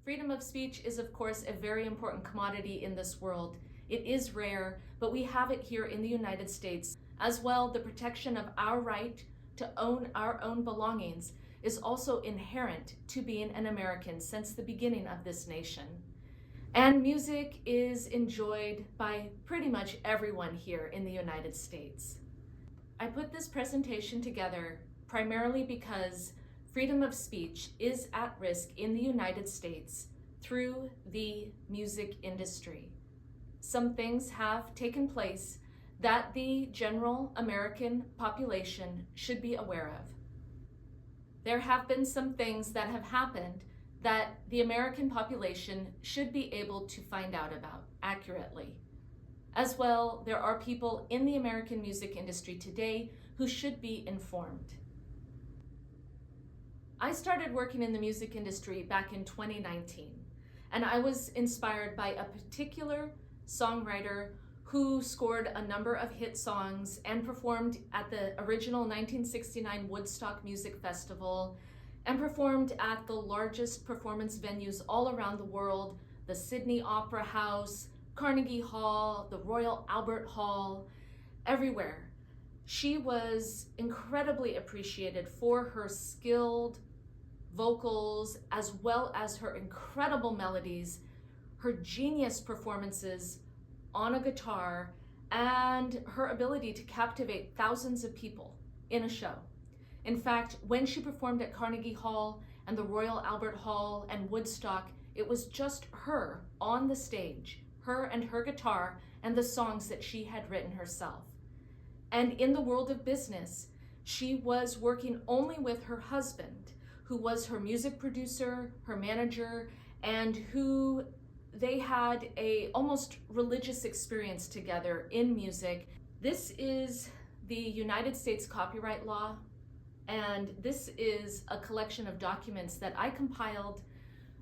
Freedom of speech is, of course, a very important commodity in this world. It is rare, but we have it here in the United States. As well, the protection of our right to own our own belongings is also inherent to being an American since the beginning of this nation. And music is enjoyed by pretty much everyone here in the United States. I put this presentation together primarily because freedom of speech is at risk in the United States through the music industry. Some things have taken place that the general American population should be aware of. There have been some things that have happened that the American population should be able to find out about accurately. As well, there are people in the American music industry today who should be informed. I started working in the music industry back in 2019, and I was inspired by a particular songwriter who scored a number of hit songs and performed at the original 1969 Woodstock Music Festival and performed at the largest performance venues all around the world, the Sydney Opera House, Carnegie Hall, the Royal Albert Hall, everywhere. She was incredibly appreciated for her skilled vocals, as well as her incredible melodies, her genius performances on a guitar, and her ability to captivate thousands of people in a show. In fact, when she performed at Carnegie Hall and the Royal Albert Hall and Woodstock, it was just her on the stage, her and her guitar and the songs that she had written herself. And in the world of business, she was working only with her husband, who was her music producer, her manager, and who they had a almost religious experience together in music. This is the United States copyright law, and this is a collection of documents that I compiled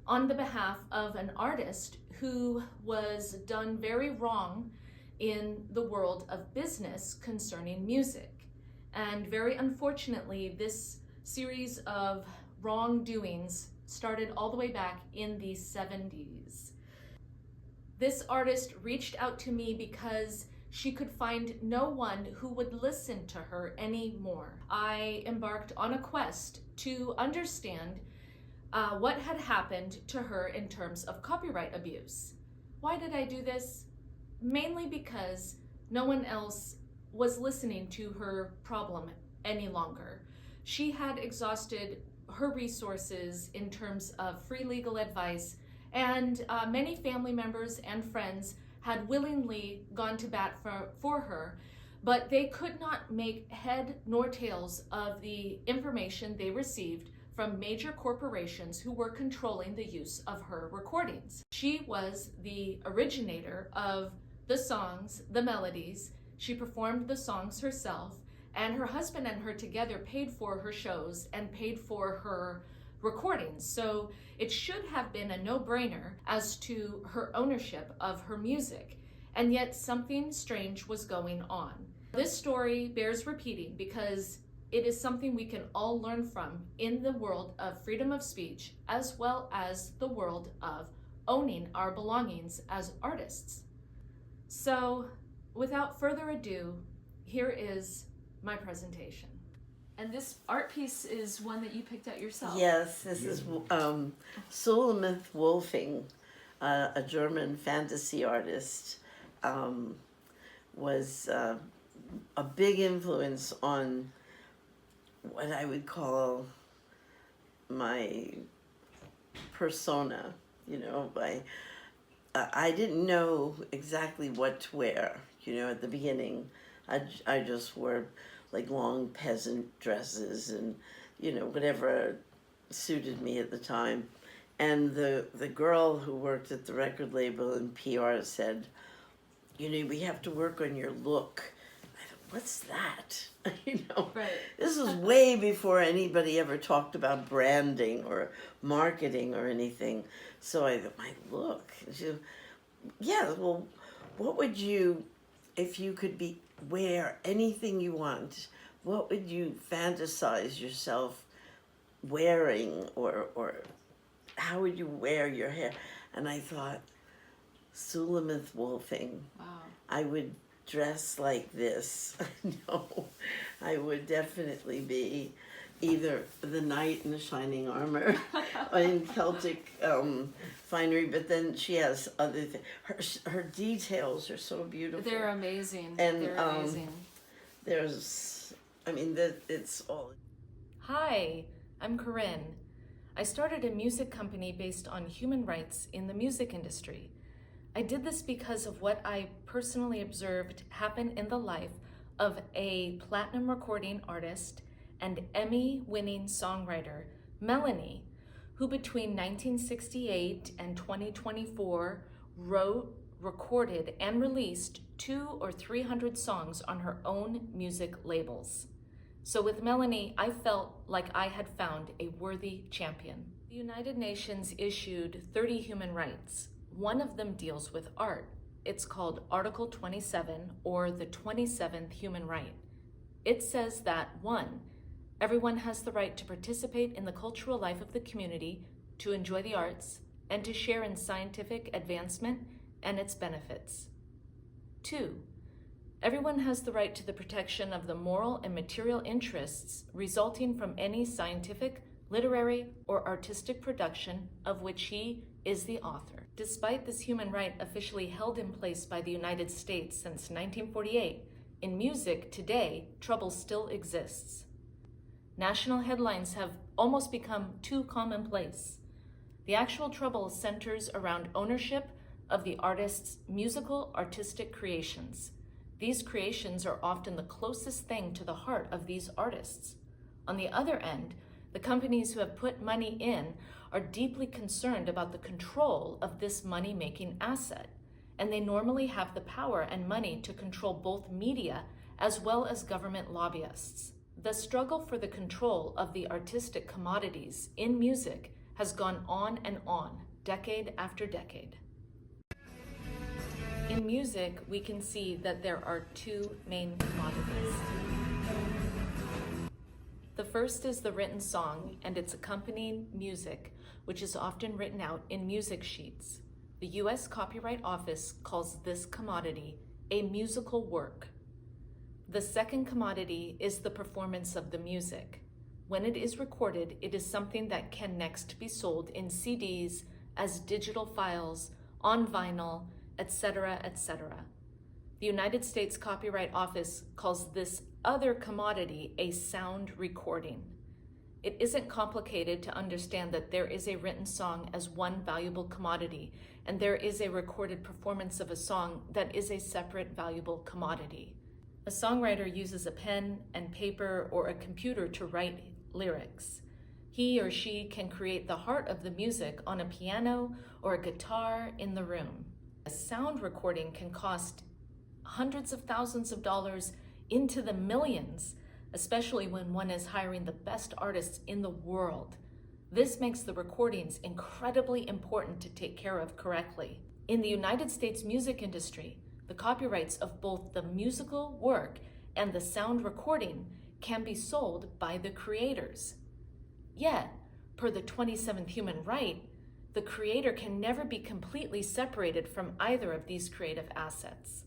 on the behalf of an artist who was done very wrong in the world of business concerning music. And very unfortunately, this series of wrongdoings started all the way back in the 70s. This artist reached out to me because she could find no one who would listen to her anymore. I embarked on a quest to understand what had happened to her in terms of copyright abuse. Why did I do this? Mainly because no one else was listening to her problem any longer. She had exhausted her resources in terms of free legal advice, and many family members and friends had willingly gone to bat for her, but they could not make head nor tails of the information they received from major corporations who were controlling the use of her recordings. She was the originator of the songs, the melodies. She performed the songs herself, and her husband and her together paid for her shows and paid for her recordings. So it should have been a no-brainer as to her ownership of her music. And yet something strange was going on. This story bears repeating because it is something we can all learn from in the world of freedom of speech, as well as the world of owning our belongings as artists. So without further ado, here is my presentation. And this art piece is one that you picked out yourself. Yes, this is Sulamith Wolfing, a German fantasy artist, was a big influence on what I would call my persona. You know, I didn't know exactly what to wear. You know, at the beginning, I just wore like long peasant dresses and, you know, whatever suited me at the time. And the girl who worked at the record label and PR said, you know, we have to work on your look. I thought, what's that? You know, Right. This was way before anybody ever talked about branding or marketing or anything. So I thought, my look. She said, yeah, well, what would you, if you could wear anything you want, what would you fantasize yourself wearing or how would you wear your hair? And I thought, Sulamith Wolfing. Wow. I would dress like this. No, I would definitely be either the knight in the shining armor or in Celtic finery, but then she has other things. Her details are so beautiful. They're amazing. And They're amazing. It's all. Hi, I'm Corinne. I started a music company based on human rights in the music industry. I did this because of what I personally observed happen in the life of a platinum recording artist and Emmy-winning songwriter, Melanie, who between 1968 and 2024 wrote, recorded, and released 200 or 300 songs on her own music labels. So with Melanie, I felt like I had found a worthy champion. The United Nations issued 30 human rights. One of them deals with art. It's called Article 27, or the 27th human right. It says that 1, everyone has the right to participate in the cultural life of the community, to enjoy the arts, and to share in scientific advancement and its benefits. 2, everyone has the right to the protection of the moral and material interests resulting from any scientific, literary, or artistic production of which he is the author. Despite this human right officially held in place by the United States since 1948, in music today, trouble still exists. National headlines have almost become too commonplace. The actual trouble centers around ownership of the artist's musical artistic creations. These creations are often the closest thing to the heart of these artists. On the other end, the companies who have put money in are deeply concerned about the control of this money-making asset, and they normally have the power and money to control both media as well as government lobbyists. The struggle for the control of the artistic commodities in music has gone on and on, decade after decade. In music, we can see that there are 2 main commodities. The first is the written song and its accompanying music, which is often written out in music sheets. The U.S. Copyright Office calls this commodity a musical work. The second commodity is the performance of the music. When it is recorded, it is something that can next be sold in CDs, as digital files, on vinyl, etc., etc. The United States Copyright Office calls this other commodity a sound recording. It isn't complicated to understand that there is a written song as one valuable commodity, and there is a recorded performance of a song that is a separate valuable commodity. A songwriter uses a pen and paper or a computer to write lyrics. He or she can create the heart of the music on a piano or a guitar in the room. A sound recording can cost hundreds of thousands of dollars into the millions, especially when one is hiring the best artists in the world. This makes the recordings incredibly important to take care of correctly. In the United States music industry, the copyrights of both the musical work and the sound recording can be sold by the creators. Yet, per the 27th human right, the creator can never be completely separated from either of these creative assets.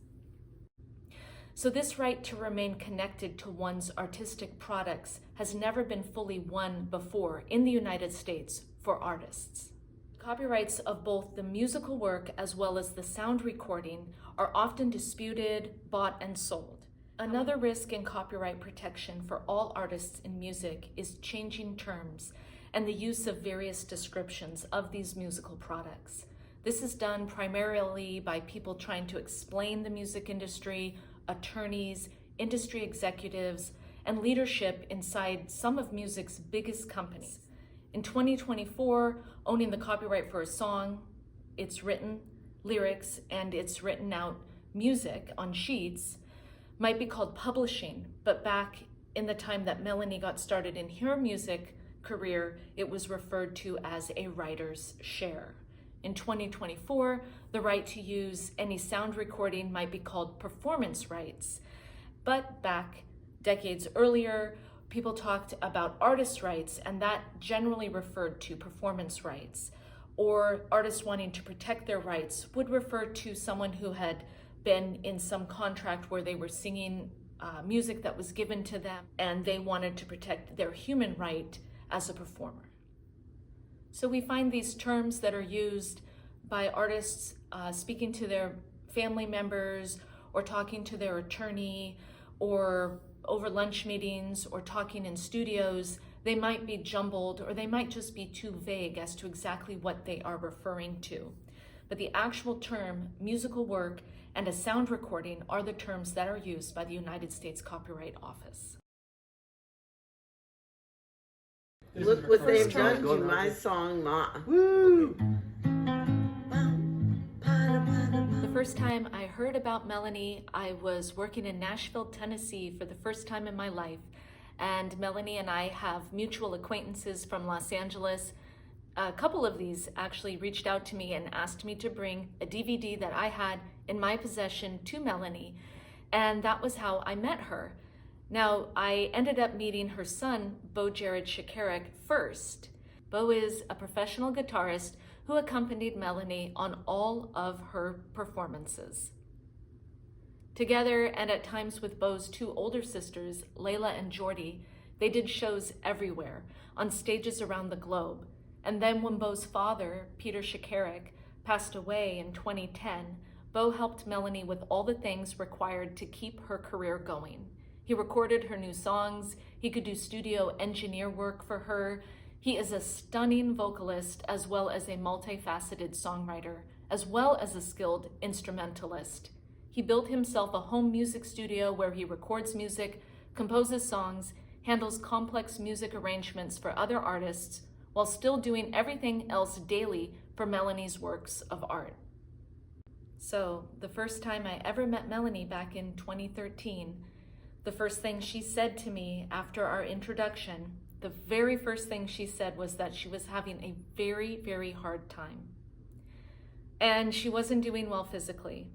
So this right to remain connected to one's artistic products has never been fully won before in the United States for artists. Copyrights of both the musical work as well as the sound recording are often disputed, bought, and sold. Another risk in copyright protection for all artists in music is changing terms and the use of various descriptions of these musical products. This is done primarily by people trying to explain the music industry, attorneys, industry executives, and leadership inside some of music's biggest companies. In 2024, owning the copyright for a song, its written lyrics, and its written out music on sheets might be called publishing, but back in the time that Melanie got started in her music career, it was referred to as a writer's share. In 2024, the right to use any sound recording might be called performance rights, but back decades earlier, people talked about artist rights, and that generally referred to performance rights, or artists wanting to protect their rights would refer to someone who had been in some contract where they were singing music that was given to them and they wanted to protect their human right as a performer. So we find these terms that are used by artists speaking to their family members or talking to their attorney or over lunch meetings or talking in studios. They might be jumbled or they might just be too vague as to exactly what they are referring to. But the actual term musical work and a sound recording are the terms that are used by the United States Copyright Office. Look what they've done to my song, Ma. Woo! The first time I heard about Melanie, I was working in Nashville, Tennessee for the first time in my life. And Melanie and I have mutual acquaintances from Los Angeles. A couple of these actually reached out to me and asked me to bring a DVD that I had in my possession to Melanie. And that was how I met her. Now, I ended up meeting her son, Bo Jared Shakarik, first. Bo is a professional guitarist who accompanied Melanie on all of her performances. Together, and at times with Bo's two older sisters, Layla and Jordy, they did shows everywhere, on stages around the globe. And then when Bo's father, Peter Shakarik, passed away in 2010, Bo helped Melanie with all the things required to keep her career going. He recorded her new songs, he could do studio engineer work for her. He is a stunning vocalist as well as a multifaceted songwriter, as well as a skilled instrumentalist. He built himself a home music studio where he records music, composes songs, handles complex music arrangements for other artists, while still doing everything else daily for Melanie's works of art. So, the first time I ever met Melanie back in 2013, the first thing she said to me after our introduction, the very first thing she said was that she was having a very, very hard time. And she wasn't doing well physically.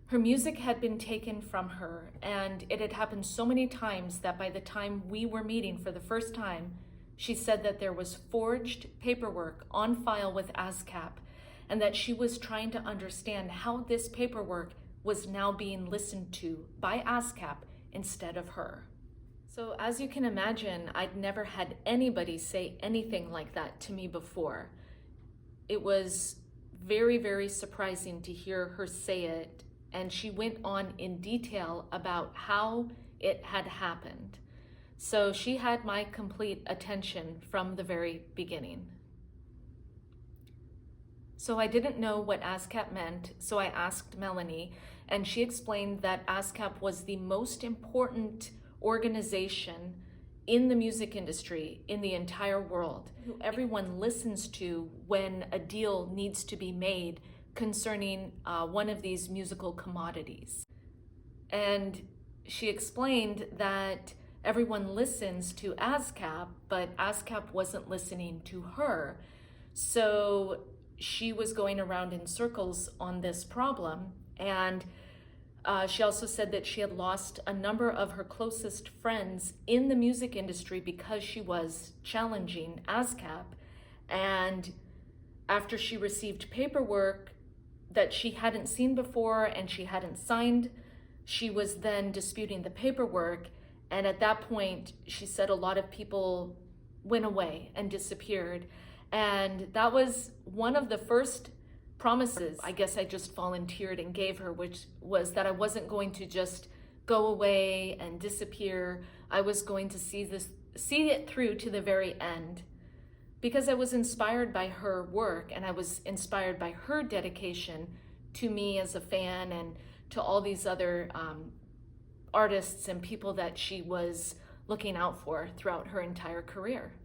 Her music had been taken from her, and it had happened so many times that by the time we were meeting for the first time, she said that there was forged paperwork on file with ASCAP, and that she was trying to understand how this paperwork was now being listened to by ASCAP instead of her. So as you can imagine, I'd never had anybody say anything like that to me before. It was very, very surprising to hear her say it, and she went on in detail about how it had happened. So she had my complete attention from the very beginning. So I didn't know what ASCAP meant, so I asked Melanie, and she explained that ASCAP was the most important organization in the music industry in the entire world, who everyone listens to when a deal needs to be made concerning one of these musical commodities. And she explained that everyone listens to ASCAP, but ASCAP wasn't listening to her. So she was going around in circles on this problem, and she also said that she had lost a number of her closest friends in the music industry because she was challenging ASCAP. And after she received paperwork that she hadn't seen before and she hadn't signed, she was then disputing the paperwork. And at that point, she said a lot of people went away and disappeared. And that was one of the first promises I guess I just volunteered and gave her, which was that I wasn't going to just go away and disappear. I was going to see it through to the very end, because I was inspired by her work and I was inspired by her dedication to me as a fan and to all these other artists and people that she was looking out for throughout her entire career.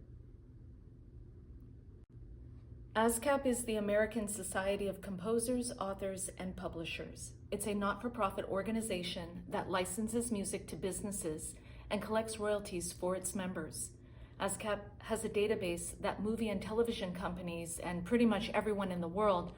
ASCAP is the American Society of Composers, Authors, and Publishers. It's a not-for-profit organization that licenses music to businesses and collects royalties for its members. ASCAP has a database that movie and television companies and pretty much everyone in the world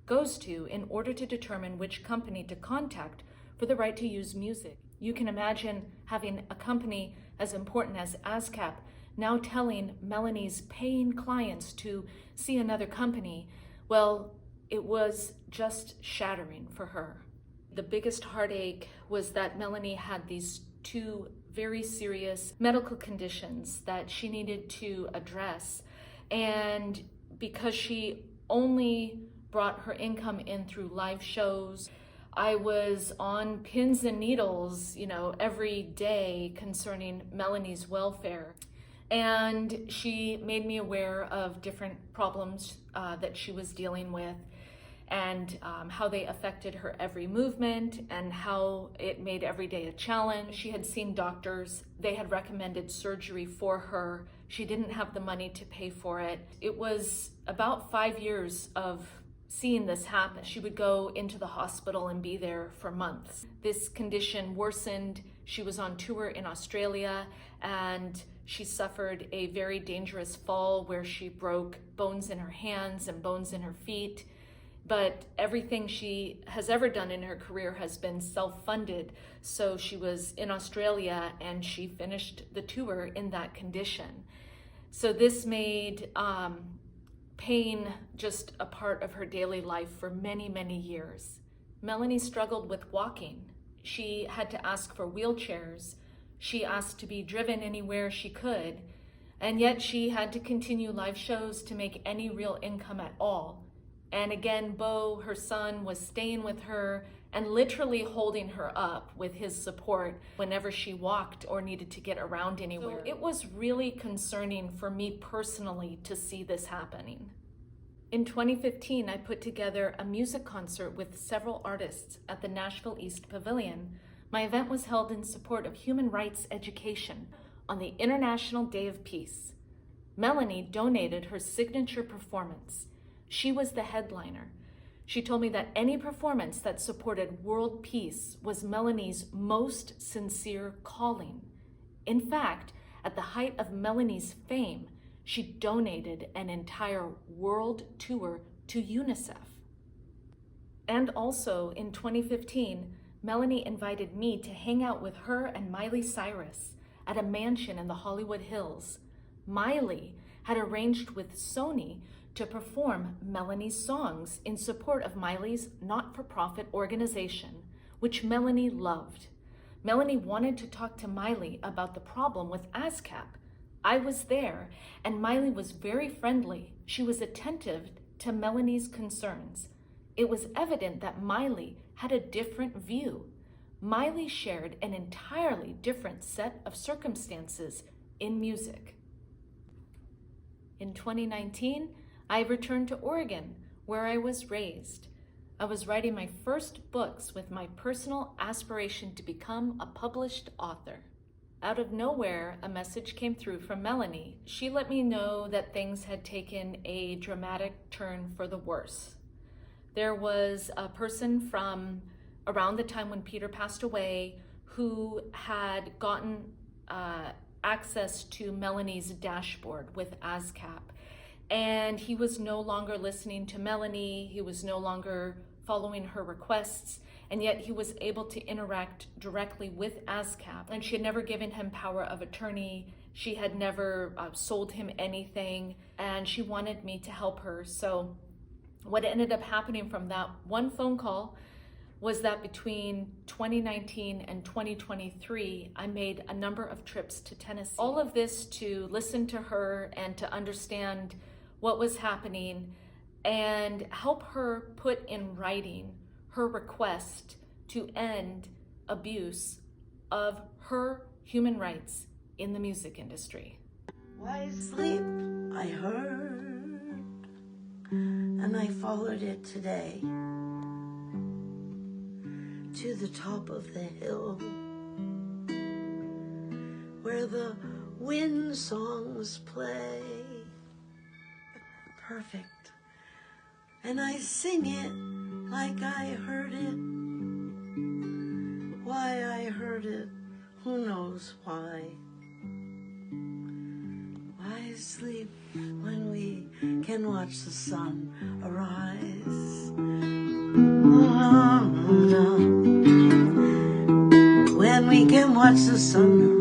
goes to in order to determine which company to contact for the right to use music. You can imagine having a company as important as ASCAP, now telling Melanie's paying clients to see another company, well, it was just shattering for her. The biggest heartache was that Melanie had these two very serious medical conditions that she needed to address. And because she only brought her income in through live shows, I was on pins and needles, every day concerning Melanie's welfare. And she made me aware of different problems that she was dealing with, and how they affected her every movement and how it made every day a challenge. She had seen doctors. They had recommended surgery for her. She didn't have the money to pay for it. It was about 5 years of seeing this happen. She would go into the hospital and be there for months. This condition worsened. She was on tour in Australia, and she suffered a very dangerous fall where she broke bones in her hands and bones in her feet. But everything she has ever done in her career has been self-funded. So she was in Australia and she finished the tour in that condition. So this made pain just a part of her daily life for many, many years. Melanie struggled with walking. She had to ask for wheelchairs. She asked to be driven anywhere she could. And yet she had to continue live shows to make any real income at all. And again, Bo, her son, was staying with her and literally holding her up with his support whenever she walked or needed to get around anywhere. So it was really concerning for me personally to see this happening. In 2015, I put together a music concert with several artists at the Nashville East Pavilion. My event was held in support of human rights education on the International Day of Peace. Melanie donated her signature performance. She was the headliner. She told me that any performance that supported world peace was Melanie's most sincere calling. In fact, at the height of Melanie's fame, she donated an entire world tour to UNICEF. And also in 2015, Melanie invited me to hang out with her and Miley Cyrus at a mansion in the Hollywood Hills. Miley had arranged with Sony to perform Melanie's songs in support of Miley's not-for-profit organization, which Melanie loved. Melanie wanted to talk to Miley about the problem with ASCAP. I was there, and Miley was very friendly. She was attentive to Melanie's concerns. It was evident that Miley had a different view. Miley shared an entirely different set of circumstances in music. In 2019, I returned to Oregon, where I was raised. I was writing my first books with my personal aspiration to become a published author. Out of nowhere, a message came through from Melanie. She let me know that things had taken a dramatic turn for the worse. There was a person from around the time when Peter passed away who had gotten access to Melanie's dashboard with ASCAP. And he was no longer listening to Melanie. He was no longer following her requests. And yet he was able to interact directly with ASCAP. And she had never given him power of attorney. She had never sold him anything. And she wanted me to help her. So what ended up happening from that one phone call was that between 2019 and 2023, I made a number of trips to Tennessee. All of this to listen to her and to understand what was happening and help her put in writing her request to end abuse of her human rights in the music industry. Why sleep, I heard, and I followed it today to the top of the hill where the wind songs play. Perfect. And I sing it like I heard it. Why I heard it, who knows why. Why sleep when we can watch the sun arise? When we can watch the sun